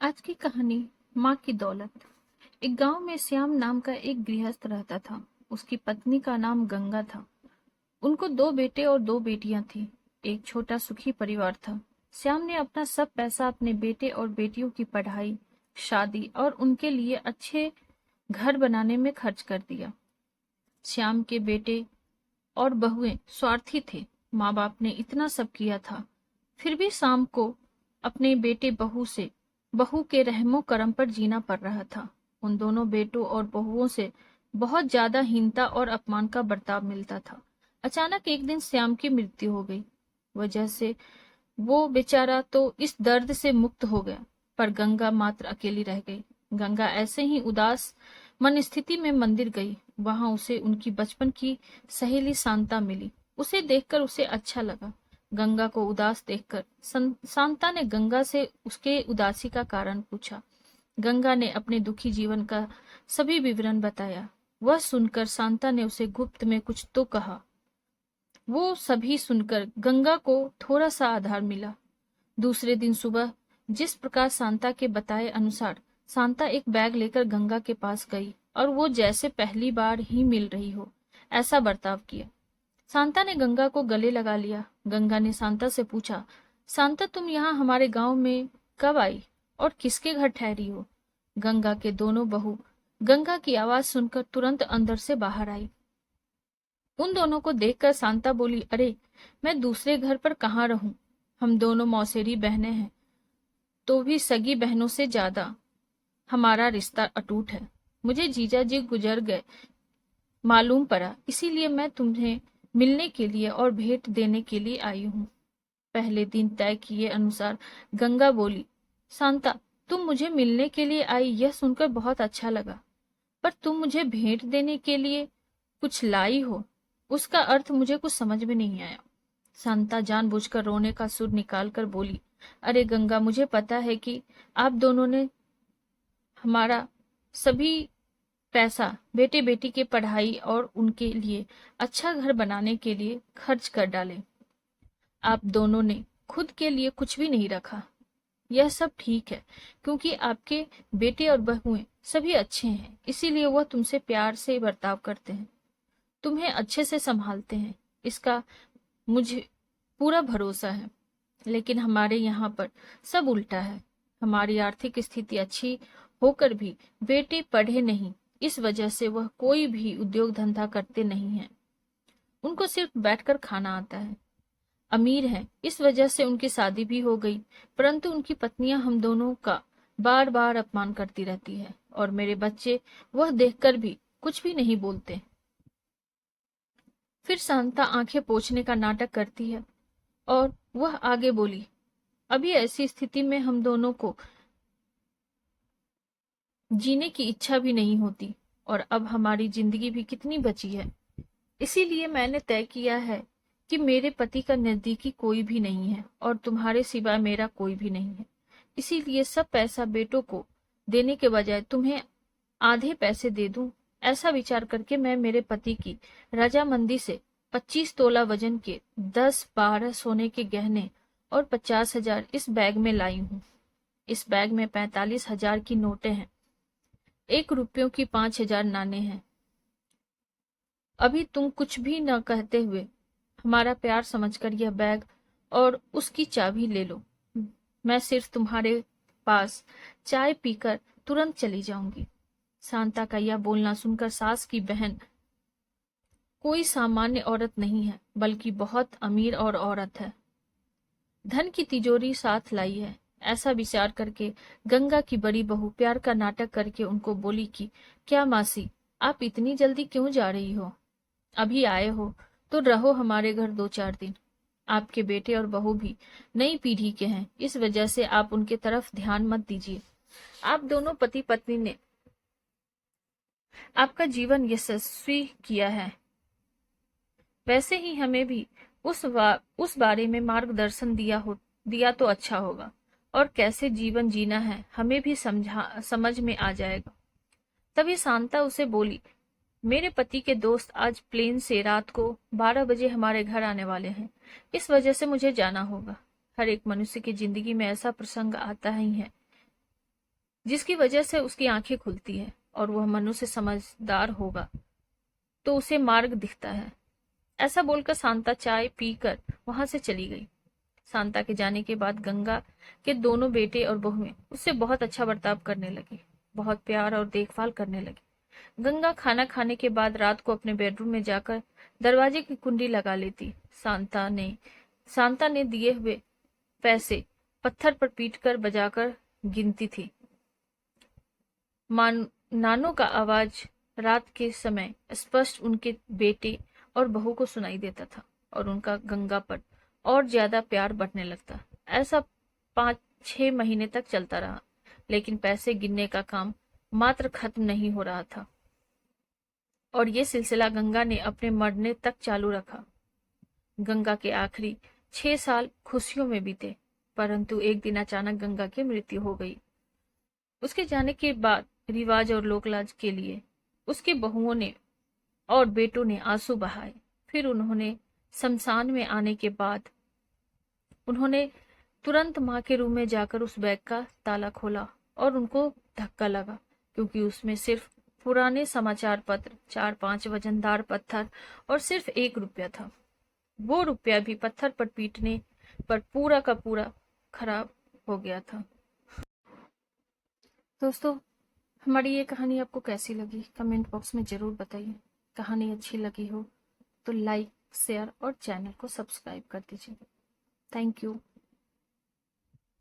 आज की कहानी माँ की दौलत। एक गांव में श्याम नाम का एक गृहस्थ रहता था। उसकी पत्नी का नाम गंगा था। उनको दो बेटे और दो बेटियां थीं। एक छोटा सुखी परिवार था। श्याम ने अपना सब पैसा अपने बेटे और बेटियों की पढ़ाई, शादी और उनके लिए अच्छे घर बनाने में खर्च कर दिया। श्याम के बेटे और बहुएं स्वार्थी थे। माँ बाप ने इतना सब किया था, फिर भी शाम को अपने बेटे बहू के रहमो करम पर जीना पड़ रहा था। उन दोनों बेटों और बहुओं से बहुत ज्यादा हीनता और अपमान का बर्ताव मिलता था। अचानक एक दिन श्याम की मृत्यु हो गई। वजह से वो बेचारा तो इस दर्द से मुक्त हो गया, पर गंगा मात्र अकेली रह गई। गंगा ऐसे ही उदास मन स्थिति में मंदिर गई। वहां उसे उनकी बचपन की सहेली शांता मिली। उसे देखकर उसे अच्छा लगा। गंगा को उदास देखकर शांता ने गंगा से उसके उदासी का कारण पूछा। गंगा ने अपने दुखी जीवन का सभी विवरण बताया। वह सुनकर शांता ने उसे गुप्त में कुछ तो कहा। वो सभी सुनकर गंगा को थोड़ा सा आधार मिला। दूसरे दिन सुबह जिस प्रकार शांता के बताए अनुसार शांता एक बैग लेकर गंगा के पास गई और वो जैसे पहली बार ही मिल रही हो ऐसा बर्ताव किया। शांता ने गंगा को गले लगा लिया। गंगा ने शांता से पूछा, शांता तुम यहाँ हमारे गांव में कब आई और किसके घर ठहरी हो? गंगा के दोनों बहू गंगा की आवाज सुनकर तुरंत अंदर से बाहर आई। उन दोनों को देखकर शांता बोली, अरे मैं दूसरे घर पर कहाँ रहूं? हम दोनों मौसेरी बहनें हैं, तो भी सगी बहनों से ज्यादा हमारा रिश्ता अटूट है। मुझे जीजा जी गुजर गए मालूम पड़ा, इसीलिए मैं तुम्हें मिलने के लिए और भेंट देने के लिए आई हूँ। पहले दिन तय किए अनुसार गंगा बोली, शांता तुम मुझे मिलने के लिए आई यह सुनकर बहुत अच्छा लगा, पर तुम मुझे भेंट देने के लिए कुछ लाई हो, उसका अर्थ मुझे कुछ समझ में नहीं आया। शांता जानबूझकर रोने का सुर निकालकर बोली, अरे गंगा, मुझे पता है कि आप दोनों ने हमारा सभी पैसा बेटे बेटी के पढ़ाई और उनके लिए अच्छा घर बनाने के लिए खर्च कर डाले। आप दोनों ने खुद के लिए कुछ भी नहीं रखा। यह सब ठीक है, क्योंकि आपके बेटे और बहुएं सभी अच्छे हैं, इसीलिए वह तुमसे प्यार से बर्ताव करते हैं, तुम्हें अच्छे से संभालते हैं, इसका मुझे पूरा भरोसा है। लेकिन हमारे यहाँ पर सब उल्टा है। हमारी आर्थिक स्थिति अच्छी होकर भी बेटे पढ़े नहीं, इस वजह से वह कोई भी उद्योग धंधा करते नहीं हैं। उनको सिर्फ बैठकर खाना आता है। अमीर हैं, इस वजह से उनकी शादी भी हो गई, परंतु उनकी पत्नियां हम दोनों का बार बार अपमान करती रहती है और मेरे बच्चे वह देखकर भी कुछ भी नहीं बोलते। फिर शांता आंखें पोंछने का नाटक करती है और वह आगे बोली, अभी ऐसी स्थिति में हम दोनों को जीने की इच्छा भी नहीं होती और अब हमारी जिंदगी भी कितनी बची है। इसीलिए मैंने तय किया है कि मेरे पति का नजदीकी कोई भी नहीं है और तुम्हारे सिवाय मेरा कोई भी नहीं है। इसीलिए सब पैसा बेटों को देने के बजाय तुम्हें आधे पैसे दे दूं। ऐसा विचार करके मैं मेरे पति की रजामंदी से 25 तोला वजन के 10-12 सोने के गहने और 50,000 इस बैग में लाई हूँ। इस बैग में 45,000 की नोटें हैं, 1 रुपयों की 5,000 नाणे हैं। अभी तुम कुछ भी न कहते हुए हमारा प्यार समझकर यह बैग और उसकी चाबी ले लो। मैं सिर्फ तुम्हारे पास चाय पीकर तुरंत चली जाऊंगी। शांता का यह बोलना सुनकर सास की बहन कोई सामान्य औरत नहीं है, बल्कि बहुत अमीर और औरत है, धन की तिजोरी साथ लाई है। ऐसा विचार करके गंगा की बड़ी बहू प्यार का नाटक करके उनको बोली कि क्या मासी, आप इतनी जल्दी क्यों जा रही हो? अभी आए हो तो रहो हमारे घर 2-4 दिन। आपके बेटे और बहू भी नई पीढ़ी के हैं, इस वजह से आप उनके तरफ ध्यान मत दीजिए। आप दोनों पति पत्नी ने आपका जीवन यशस्वी किया है, वैसे ही हमें भी उस बारे में मार्गदर्शन दिया तो अच्छा होगा, और कैसे जीवन जीना है हमें भी समझ में आ जाएगा। तभी शांता उसे बोली, मेरे पति के दोस्त आज प्लेन से रात को 12 बजे हमारे घर आने वाले हैं, इस वजह से मुझे जाना होगा। हर एक मनुष्य की जिंदगी में ऐसा प्रसंग आता ही है जिसकी वजह से उसकी आंखें खुलती है और वह मनुष्य समझदार होगा तो उसे मार्ग दिखता है। ऐसा बोलकर शांता चाय पीकर वहां से चली गई। शांता के जाने के बाद गंगा के दोनों बेटे और बहुएं उससे बहुत अच्छा बर्ताव करने लगी, बहुत प्यार और देखभाल करने लगी। गंगा खाना खाने के बाद रात को अपने बेडरूम में जाकर दरवाजे की कुंडी लगा लेती। शांता ने दिए हुए पैसे पत्थर पर पीटकर बजाकर गिनती थी। नानों का आवाज रात के समय स्पष्ट उनके बेटे और बहू को सुनाई देता था और उनका गंगा पर और ज्यादा प्यार बढ़ने लगता। ऐसा 5-6 महीने तक चलता रहा, लेकिन पैसे गिनने का काम मात्र खत्म नहीं हो रहा था और ये सिलसिला गंगा ने अपने मरने तक चालू रखा। गंगा के आखिरी 6 साल खुशियों में बीते, परंतु एक दिन अचानक गंगा की मृत्यु हो गई। उसके जाने के बाद रिवाज और लोकलाज के लिए उसकी बहुओं ने और बेटों ने आंसू बहाए। फिर उन्होंने शमशान में आने के बाद उन्होंने तुरंत माँ के रूम में जाकर उस बैग का ताला खोला और उनको धक्का लगा, क्योंकि उसमें सिर्फ पुराने समाचार पत्र, 4-5 वजनदार पत्थर और सिर्फ 1 रुपया था। वो रुपया भी पत्थर पर पीटने पर पूरा का पूरा खराब हो गया था। दोस्तों, हमारी ये कहानी आपको कैसी लगी कमेंट बॉक्स में जरूर बताइए। कहानी अच्छी लगी हो तो लाइक, शेयर और चैनल को सब्सक्राइब कर दीजिए। Thank you.